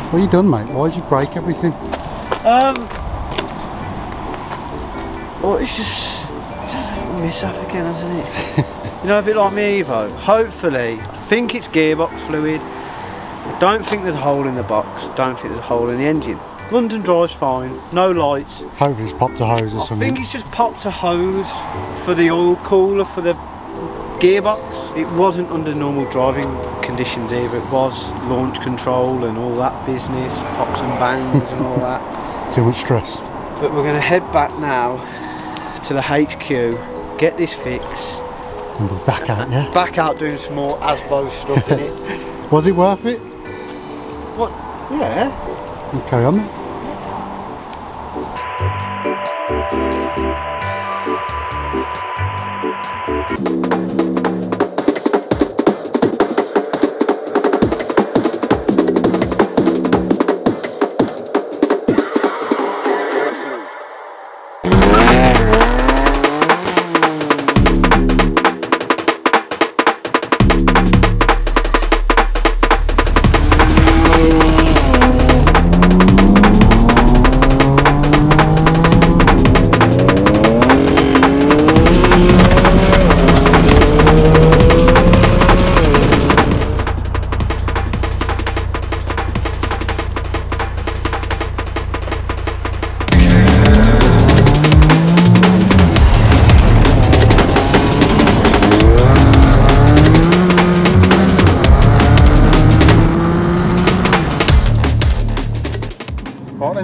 What have you done, mate? Why did you break everything? Well, it's had a little mishap again, hasn't it? You know, a bit like my Evo. Hopefully, I think it's gearbox fluid. I don't think there's a hole in the box. Don't think there's a hole in the engine. Runs and drives fine. No lights. Hopefully it's popped a hose or something. I think it's just popped a hose for the oil cooler for the gearbox. It wasn't under normal driving conditions either. It was launch control and all that business, pops and bangs and all that. Too much stress. But we're going to head back now to the HQ, get this fixed. And we're back out, yeah? Back out doing some more ASBO stuff in it. Was it worth it? What? Yeah. We'll carry on then.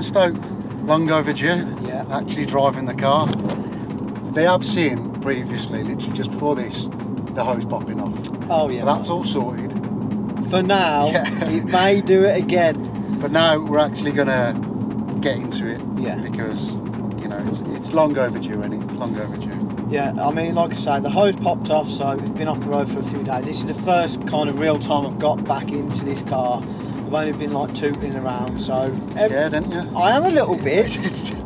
Stoke, long overdue, yeah. Actually driving the car. They have seen previously, literally just before this, the hose popping off. Oh yeah. But that's all sorted. For now, yeah. It may do it again. But now we're actually going to get into it. Yeah. Because, you know, it's long overdue, and it's long overdue. Yeah, I mean, like I say, the hose popped off, so it's been off the road for a few days. This is the first kind of real time I've got back into this car. I've only been like tooting around, so... Scared, aren't you? I am a little bit.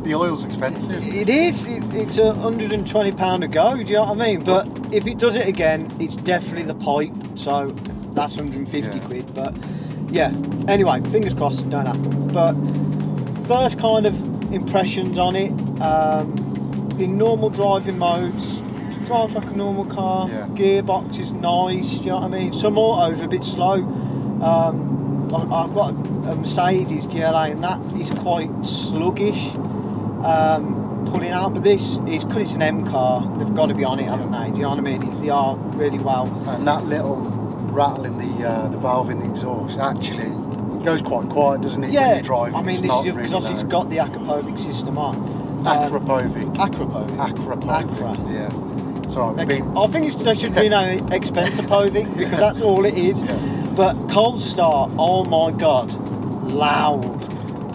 The oil's expensive. It is. It's £120 a go, do you know what I mean? But if it does it again, it's definitely the pipe, so that's 150 quid. But yeah, anyway, fingers crossed it don't happen. But first kind of impressions on it, in normal driving modes, it drives like a normal car. Yeah. Gearbox is nice, do you know what I mean? Some autos are a bit slow. I've got a Mercedes GLA and that is quite sluggish pulling out, but this is, because it's an M car, they've got to be on it, haven't they? Do you know what I mean? They are really well. And that little rattle in the valve in the exhaust, actually, it goes quite quiet, doesn't it? Yeah, when you're driving. I mean, this is because it's got the Acropovic system on. Acropovic. Acra. Yeah. It's alright. I think there should be no Expensipovic because that's all it is. Yeah. But cold start, oh my god, loud.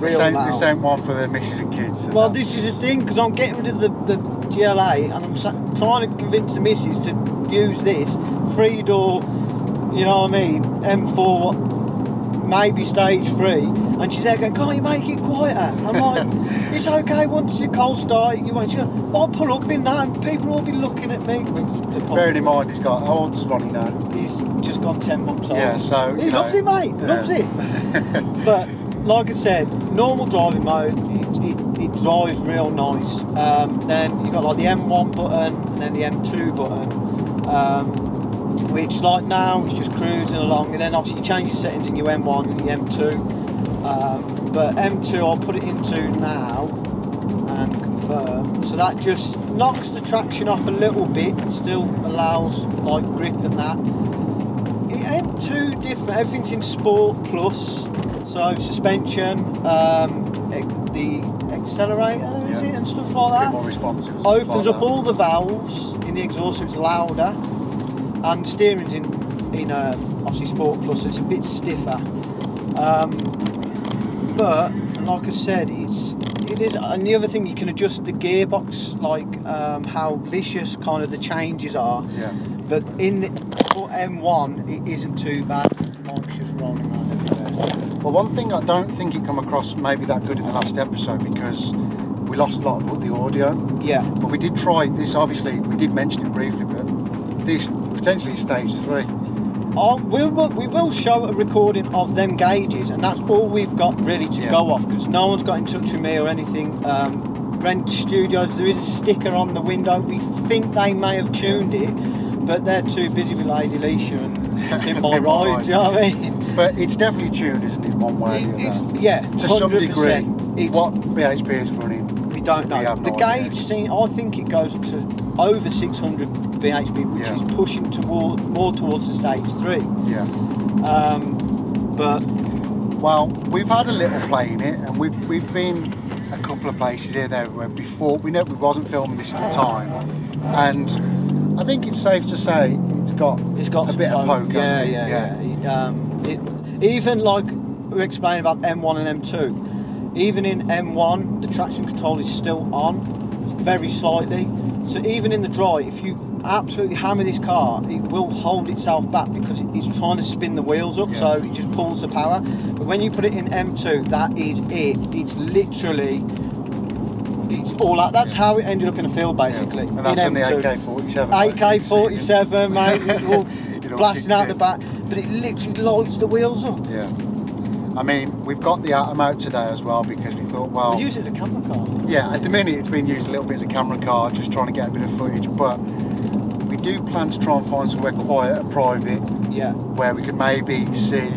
This ain't one for the missus and kids. Well, this is the thing, because I'm getting rid of the GLA and I'm trying to convince the missus to use this 3-door, you know what I mean, M4 maybe stage 3, and she's there going, can't you make it quieter? I'm like, it's okay once you cold start, you won't. She goes, I'll pull up in that and people will be looking at me. Bearing in mind, how old's Ronnie now? He's just gone 10 months old. Yeah, so he loves it, mate. Loves it. But like I said, normal driving mode, it drives real nice. Then you've got like the M1 button and then the M2 button, which like now it's just cruising along, and then obviously you change your settings in your M1 and your M2. But M2 I'll put it into now and confirm. So that just knocks the traction off a little bit, still allows like grip and that. M2 different, everything's in Sport Plus, so suspension, the accelerator is it, and stuff like that. More responsive. Opens up all the valves in the exhaust, so it's louder, and steering's in obviously Sport Plus, so it's a bit stiffer. But like I said, it is, and the other thing, you can adjust the gearbox, like how vicious kind of the changes are. Yeah. But for M1, it isn't too bad. Mike's just rolling around everywhere. Well, one thing I don't think it come across maybe that good in the last episode because we lost a lot of the audio. Yeah. But we did try this. Obviously, we did mention it briefly, but this potentially is stage 3. We will show a recording of them gauges, and that's all we've got really to go off, because no one's got in touch with me or anything. Rent Studios, there is a sticker on the window. We think they may have tuned it, but they're too busy with Lady Leisha and in my ride, do you know what I mean? But it's definitely tuned, isn't it, one way or the other? Yeah, to some degree. It's, what BHP is running, we don't know. The gauge scene, I think it goes to over 600 BHP, which is pushing more towards the stage 3. Yeah. But well, we've had a little play in it, and we've been a couple of places here there where before we wasn't filming this at the time, and I think it's safe to say it's got a bit of poke, hasn't it? Yeah. Even like we were explaining about M1 and M2, even in M1 the traction control is still on, very slightly. So even in the dry, if you absolutely hammer this car, it will hold itself back because it's trying to spin the wheels up, so it just pulls the power. But when you put it in M2, that is it. It's literally, it's all out. That's how it ended up in the field, basically. And that's when the AK-47. AK-47, mate, all blasting out the back, but it literally lights the wheels up. Yeah. I mean, we've got the Atom out today as well because we thought, well... We use it as a camera car. Yeah, at the minute it's been used a little bit as a camera car, just trying to get a bit of footage, but we do plan to try and find somewhere quiet and private, where we could maybe see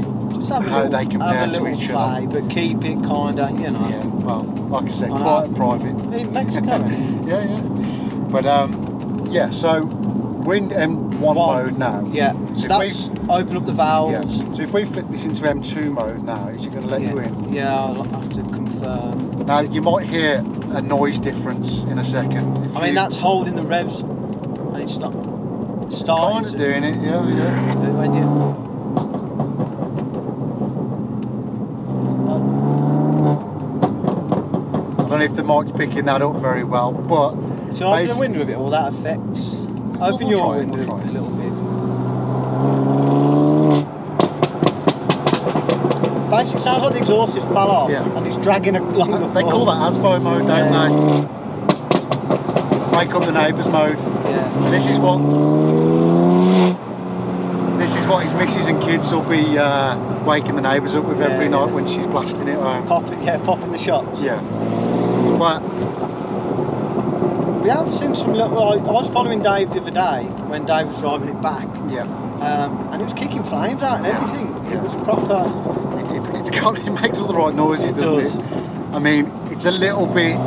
how they compare to each other. But keep it kind of, you know... Yeah, well, like I said, quiet and private. In Mexico. Yeah. But, yeah, so we're in M1 mode now. Yeah, so that's open up the valves. Yeah. So if we flip this into M2 mode now, is it going to let you in? Yeah, I'll have to confirm. Now, you might hear a noise difference in a second. I mean, that's holding the revs, and it's not starting kind of doing it, yeah. When you... I don't know if the mic's picking that up very well, but... So open the window a bit, all that affects. Open your window a little bit. Basically, it sounds like the exhaust just fell off and it's dragging along the floor. They call that ASBO mode, don't they? Wake up the neighbours mode. Yeah. And this is what his missus and kids will be waking the neighbours up with every night when she's blasting it home. Popping the shots. Yeah. But we have seen some. I was following Dave the other day when Dave was driving it back. Yeah. And it was kicking flames out and everything. It was proper. It makes all the right noises, doesn't it? I mean, it's a little bit.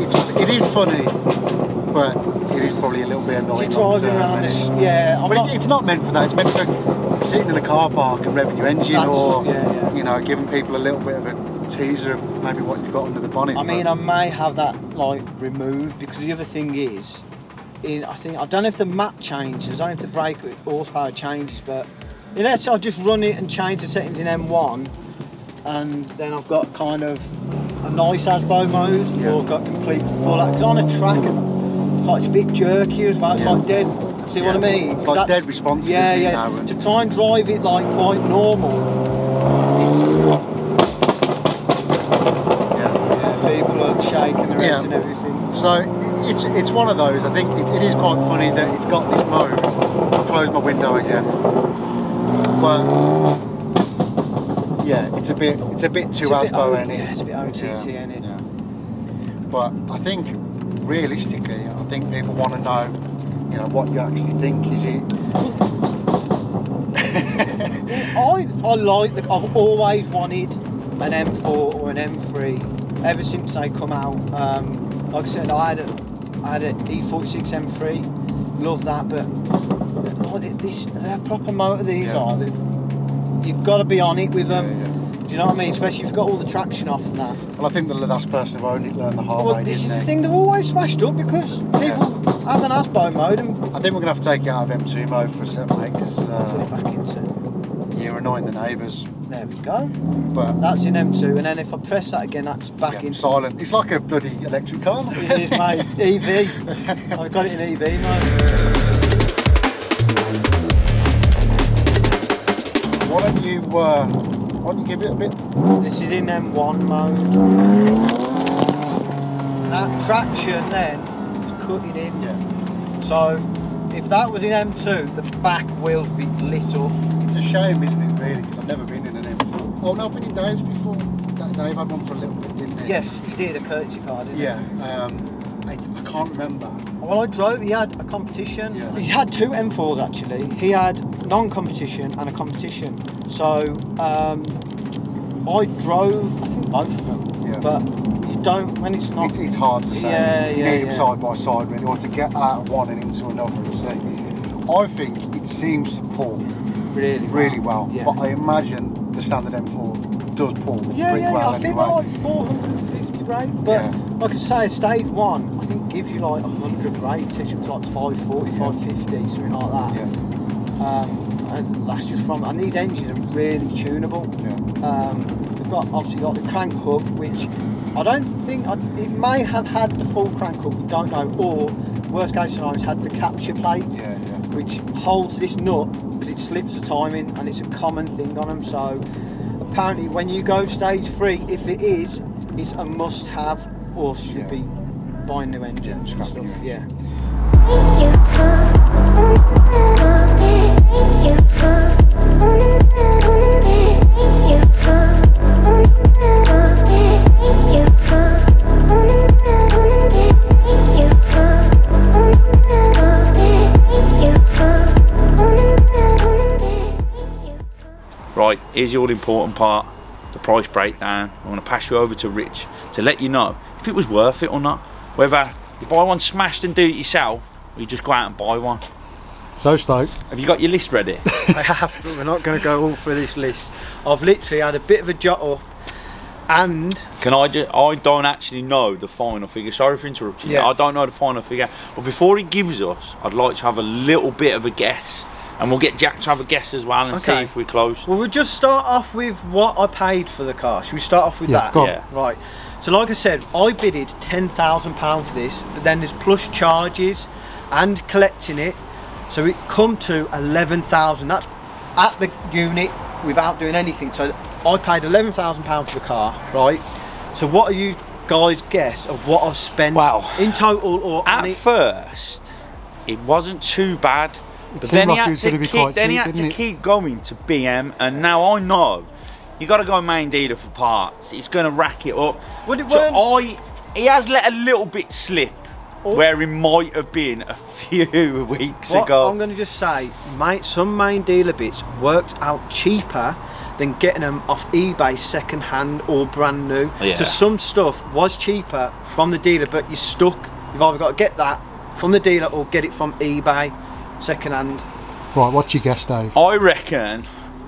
It is funny, but it is probably a little bit annoying. Driving around this, but it's not meant for that. It's meant for sitting in a car park and revving your engine, or you know, giving people a little bit of a teaser of maybe what you've got under the bonnet. I mean, I may have that like removed, because the other thing is, I don't know if the map changes, I don't know if the brake horsepower changes, but unless I just run it and change the settings in M1, and then I've got kind of a nice ASBO mode, or I've got complete full. Because on a track, it's a bit jerky as well. It's like dead. See what I mean? It's like dead responsive. To try and drive it like quite normal. brake and the revs and everything. So it's one of those. I think it is quite funny that it's got this mode. I'll close my window again. But yeah, it's a bit too Asbo, ain't it? Yeah, it's a bit OTT, ain't it? Yeah. But I think realistically, I think people want to know, you know, what you actually think. Is it? I've always wanted an M4 or an M3 ever since they come out. Like I said, I had an E46 M3, love that, but they're proper motor, these are. You've got to be on it with them. Do you know what I mean? Especially if you've got all the traction off and that. Well, I think the last person who owned it learned the hard way, this didn't is they? the thing, they're always smashed up because people have an Asbo mode. And I think we're going to have to take it out of M2 mode for a second, mate, because put it back into. you're annoying the neighbours. There we go. But that's in M2, and then if I press that again, that's back in. Silent. It's like a bloody electric car. It is, mate. EV. I've got it in EV, mate. Why don't you give it a bit? This is in M1 mode. That traction then is cutting in. Yeah. So if that was in M2, the back wheels would be lit up. It's a shame, isn't it, really? Because I've never been in an M4. Oh no, I've been in Dave's before. Dave had one for a little bit, didn't he? Yes, he did, a courtesy car, didn't he? Yeah. I can't remember. Well, I drove, he had a competition. Yeah. He had two M4s actually. He had non-competition and a competition. So I drove, I think both of them. Yeah. But you don't, when it's not... It's hard to say. Yeah, you need them side by side, really, or to get out of one and into another and see. I think it seems to pull really well. Yeah. But I imagine the standard M4 does pull pretty well I think anyway. like 450 brake, but like I say, stage 1 I think gives you like 100 brake, takes you up to like 540, 550, something like that. Yeah. And that's just from, and these engines are really tunable. Yeah. We've obviously got the crank hook, which I don't think, it may have had the full crank hook, don't know, or worst case scenario, it's had the capture plate, which holds this nut because it slips the timing, and it's a common thing on them. So apparently when you go stage 3, if it is, it's a must-have, or should be buying new engines and stuff. Yeah. Right, here's the all important part, the price breakdown. I'm going to pass you over to Rich to let you know if it was worth it or not. Whether you buy one smashed and do it yourself, or you just go out and buy one. So stoked. Have you got your list ready? I have, but we're not going to go all through this list. I've literally had a bit of a jot up, and... I don't actually know the final figure. Sorry for interrupting you. I don't know the final figure. But before he gives us, I'd like to have a little bit of a guess. And we'll get Jack to have a guess as well and see if we're close. Well, we'll just start off with what I paid for the car. Should we start off with that? Yeah. Right. So like I said, I bidded £10,000 for this, but then there's plus charges and collecting it. So it come to 11,000. That's at the unit without doing anything. So I paid £11,000 for the car, right? So what are you guys guess of what I've spent in total or at first, it wasn't too bad. But then he had to keep going to BM, and now I know you got to go main dealer for parts. It's going to rack it up. He has let a little bit slip where it might have been a few weeks ago. I'm going to just say, mate, some main dealer bits worked out cheaper than getting them off eBay second hand or brand new. So some stuff was cheaper from the dealer, but you're stuck. You've either got to get that from the dealer or get it from eBay second hand. Right, what's your guess, Dave? I reckon,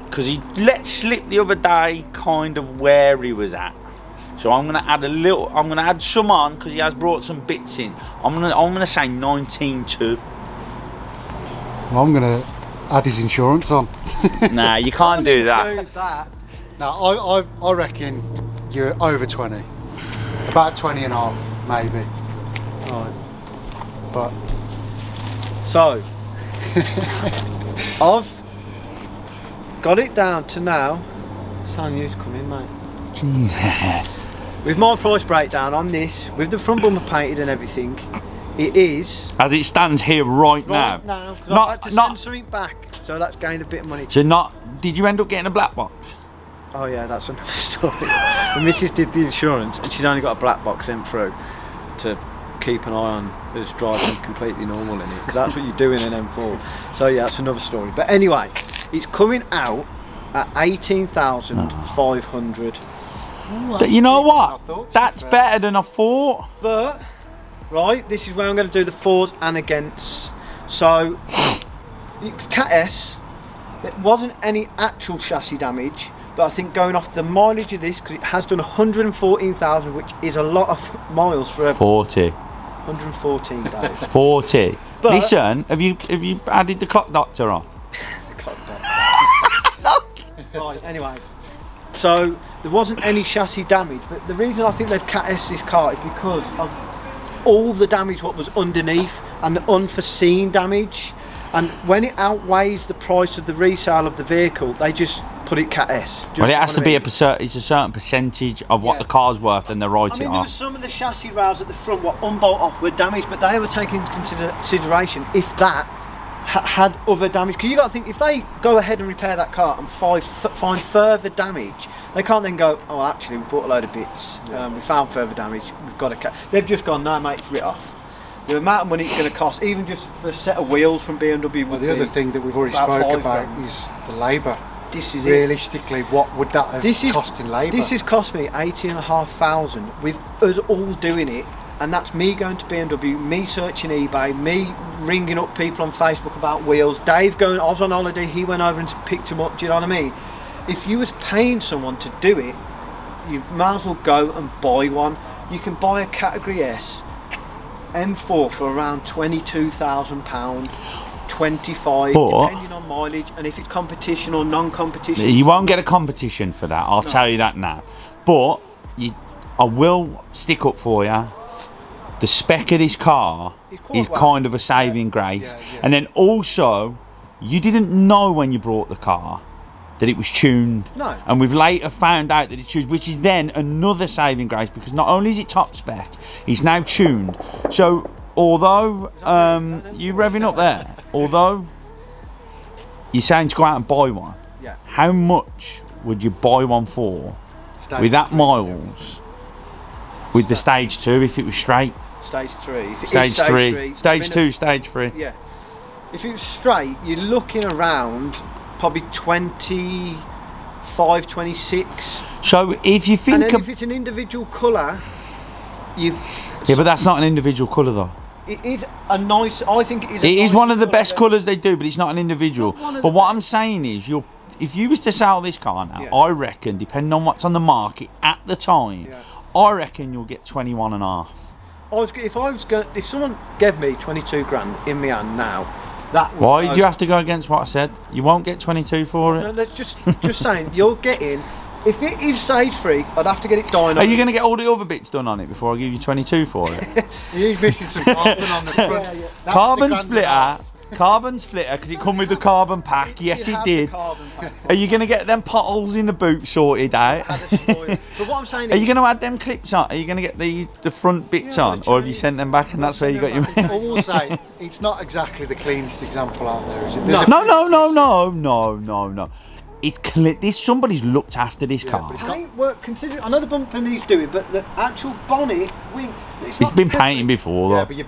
because he let slip the other day kind of where he was at. So I'm gonna add some on because he has brought some bits in. I'm gonna say 19.2. Well, I'm gonna add his insurance on. Nah, you can't do that. No, I reckon you're over 20. About 20 and a half, maybe. Right. But so I've got it down to now. Sam, you've come in, mate. with my price breakdown on this, with the front bumper painted and everything, it is... As it stands here right now. I've had to send something back, so that's gained a bit of money. So did you end up getting a black box? Oh yeah, that's another story. The missus did the insurance and she's only got a black box sent through to keep an eye on us driving completely normal in it, because that's what you do in an M4. So yeah, that's another story. But anyway, it's coming out at 18,500. You know what? That's better than I thought. But right, this is where I'm going to do the fors and against. So Cat S, there wasn't any actual chassis damage, but I think going off the mileage of this, because it has done 114,000, which is a lot of miles for a 40. 114 days. 40. But listen, have you added the clock doctor on? The clock doctor. Right, anyway. So there wasn't any chassis damage, but the reason I think they've Cat S this car is because of all the damage what was underneath and the unforeseen damage. And when it outweighs the price of the resale of the vehicle, they just put it Cat S. Well, it has to be it's a certain percentage of what the car's worth, and they write it there off. were some of the chassis rails at the front what unbolt off were damaged, but they were taken into consideration if that had other damage. Because you got to think, if they go ahead and repair that car and find further damage, they can't then go, oh, well, actually, we bought a load of bits, we found further damage, we've got a... They've just gone, no, mate, it's writ off. The amount of money it's going to cost, even just for a set of wheels from BMW. Well, the other thing that we've already spoke about is the labour. This is realistically, what would that have cost in labour? This has cost me 18,500 with us all doing it, and that's me going to BMW, me searching eBay, me ringing up people on Facebook about wheels, Dave going, I was on holiday, he went over and picked them up, do you know what I mean? If you was paying someone to do it, you might as well go and buy one. You can buy a Category S M4 for around £22,000, 25, depending on mileage, and if it's competition or non-competition. You won't get a competition for that, I'll tell you that now. But I will stick up for you. The spec of this car is kind of a saving grace. And then also, you didn't know when you brought the car that it was tuned. No. And we've later found out that it's tuned, which is then another saving grace, because not only is it top spec, it's now tuned. So although you revving up there, although you're saying to go out and buy one, how much would you buy one for with that miles with the stage 2 if it was straight? Stage 3. Stage 3. Stage 2, stage 3. Yeah. If it was straight, you're looking around probably 25, 26. So if you think, and then if it's an individual colour, yeah, but that's not an individual colour though. It is a nice. I think it is. It is one of the best colours they do, but it's not an individual. But what I'm saying is, if you was to sell this car now, I reckon, depending on what's on the market at the time, I reckon you'll get 21.5. If someone gave me 22 grand in my hand now. Why do you have to go against what I said? You won't get 22 for it. No, let's just saying, you're getting. If it is stage 3, I'd have to get it dyno. Are you going to get all the other bits done on it before I give you 22 for it? He's missing some carbon on the front. Carbon splitter. Carbon splitter, because it come with the carbon pack. Yes, it did. Are you going to get them potholes in the boot sorted out? But what I'm saying is, are you going to add them clips on? Are you going to get the front bits on, or have you sent them back and that's where you got your? I will say it's not exactly the cleanest example out there, is it? No. It's clean. Somebody's looked after this car. But it work, considering I know the bumper needs doing, but the actual bonnet wing. It's been painted before, though. Yeah, but your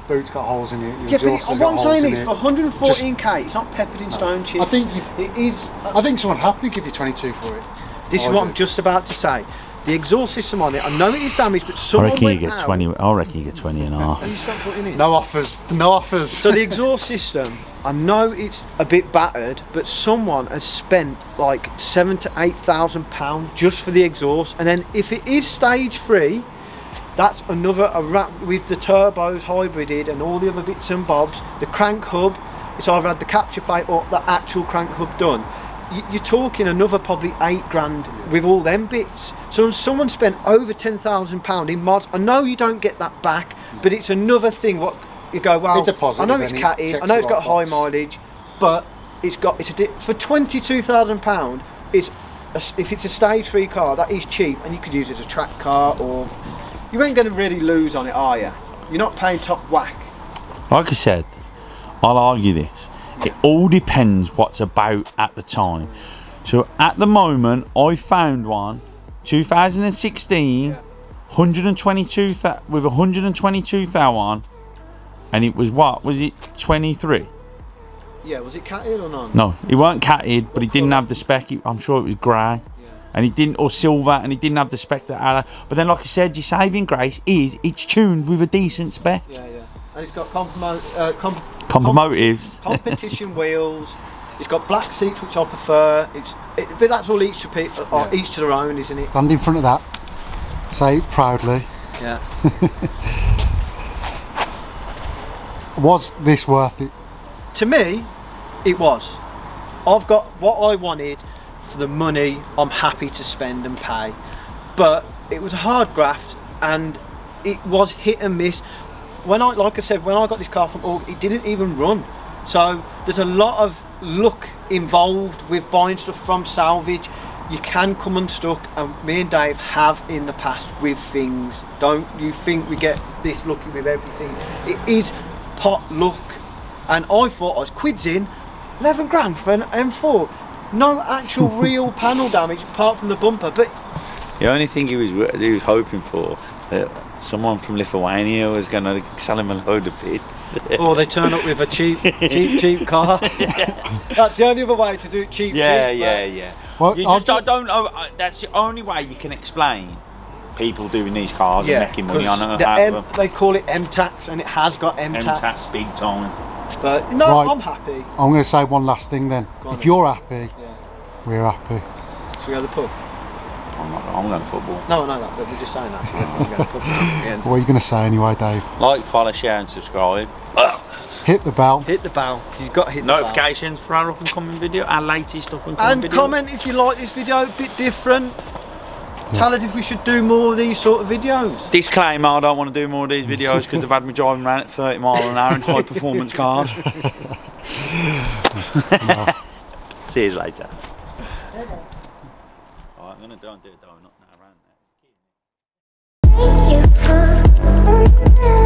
boot's got holes in it. But what I'm saying is, for 114k, it's not peppered in stone chips. I think it is. I think someone happily give you 22 for it. This is what I'm just about to say. The exhaust system on it, I know it is damaged, but someone went out. 20. I reckon you get 20.5. And you start putting in. No offers. No offers. So the exhaust system, I know it's a bit battered, but someone has spent like £7,000 to £8,000 just for the exhaust. And then if it is stage 3, that's another with the turbos hybrided and all the other bits and bobs. The crank hub, it's either had the capture plate or the actual crank hub done. You're talking another probably 8 grand with all them bits. So someone spent over £10,000 in mods. I know you don't get that back, but it's another thing. What you go, well, it's a positive, I know it's catty, I know it's got high mileage, but for £22,000, it's if it's a stage 3 car, that is cheap, and you could use it as a track car, or you ain't going to really lose on it, are you? You're not paying top whack. Like I said, I'll argue this. It all depends what's about at the time. So at the moment, I found one, 2016, 122 with 122,000, and it was what? Was it 23? Yeah, was it catted or not? No, it weren't catted, but he didn't have the spec. I'm sure it was grey, and he didn't, or silver, and he didn't have the spec that had. But then, like I said, your saving grace is it's tuned with a decent spec. Yeah, yeah, and it's got competition wheels. It's got black seats, which I prefer. But that's all each to people, each to their own, isn't it? Stand in front of that. Say it proudly. Yeah. Was this worth it? To me, it was. I've got what I wanted for the money I'm happy to spend and pay. But it was a hard graft, and it was hit and miss. Like I said, when I got this car from August, it didn't even run. So there's a lot of luck involved with buying stuff from Salvage. You can come unstuck, and me and Dave have in the past with things. Don't you think we get this lucky with everything? It is pot luck. And I thought I was quids in, 11 grand for an M4. No actual real panel damage apart from the bumper. But the only thing he was hoping for, that someone from Lithuania was going to sell him a load of bits. Or they turn up with a cheap car. That's the only other way to do it, cheap. Yeah. Well, you just don't know. That's the only way you can explain people doing these cars and making money on them. They call it M-Tax, and it has got M-Tax. M-Tax, big time. But no, right. I'm happy. I'm going to say one last thing then. If you're happy, we're happy. Should we go to the pub? I'm going to football. No, that, but we're just saying that. What are you going to say anyway, Dave? Like, follow, share and subscribe. Hit the bell. Hit the bell. You've got to hit the notifications for our up and coming video, our latest up and coming video. And comment if you like this video, a bit different. Tell us if we should do more of these sort of videos. Disclaimer, I don't want to do more of these videos because they've had me driving around at 30 miles an hour in high performance cars. See you later. Alright, I'm going to do a donut now around there.